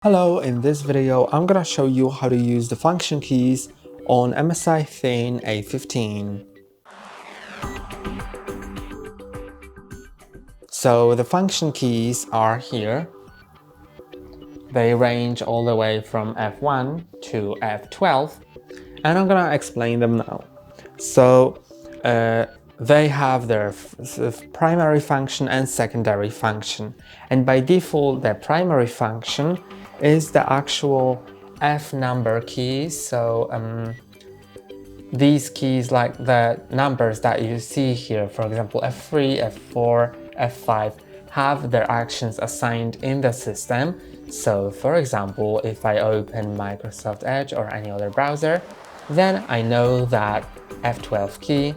Hello, in this video I'm gonna show you how to use the function keys on MSI Thin A15. So the function keys are here. They range all the way from F1 to F12 and I'm gonna explain them now. So they have their primary function and secondary function, and by default their primary function is the actual F number keys. So these keys, like the numbers that you see here, for example F3, F4, F5, have their actions assigned in the system. So for example, if I open Microsoft Edge or any other browser, then I know that F12 key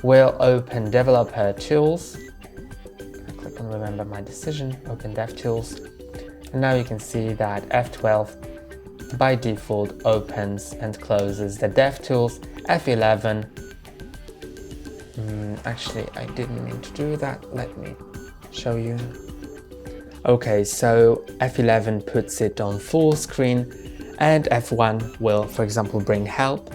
will open developer tools. I click on remember my decision, open DevTools, and now you can see that F12 by default opens and closes the DevTools. F11, actually I didn't mean to do that, let me show you. Okay, so F11 puts it on full screen, and F1 will, for example, bring help.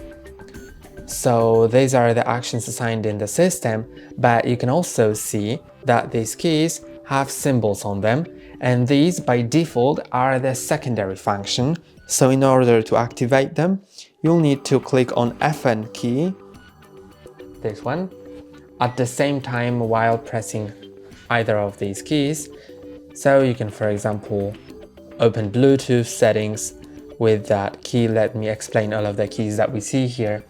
So these are the actions assigned in the system, but you can also see that these keys have symbols on them, and these by default are the secondary function. So in order to activate them, you'll need to click on FN key, this one, at the same time while pressing either of these keys. So you can, for example, open Bluetooth settings with that key. Let me explain all of the keys that we see here.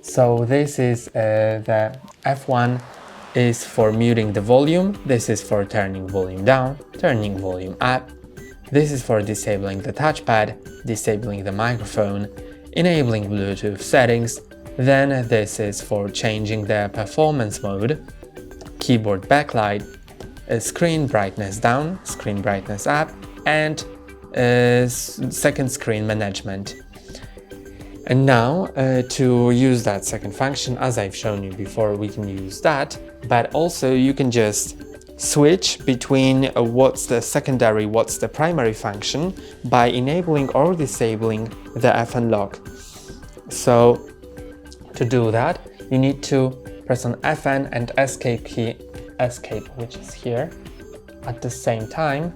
So this is the F1 is for muting the volume, this is for turning volume down, turning volume up, this is for disabling the touchpad, disabling the microphone, enabling Bluetooth settings, then this is for changing the performance mode, keyboard backlight, screen brightness down, screen brightness up, and second screen management. And now to use that second function, as I've shown you before, we can use that, but also you can just switch between what's the secondary, what's the primary function by enabling or disabling the FN lock. So to do that, you need to press on FN and escape key, escape, which is here, at the same time.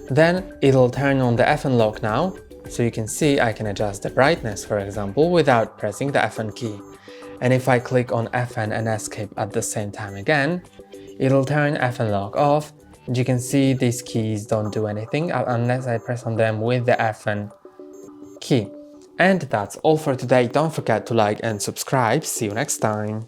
Then it'll turn on the FN lock now. So you can see I can adjust the brightness, for example, without pressing the FN key. And if I click on FN and escape at the same time again, it'll turn FN lock off. And you can see these keys don't do anything unless I press on them with the FN key. And that's all for today. Don't forget to like and subscribe. See you next time.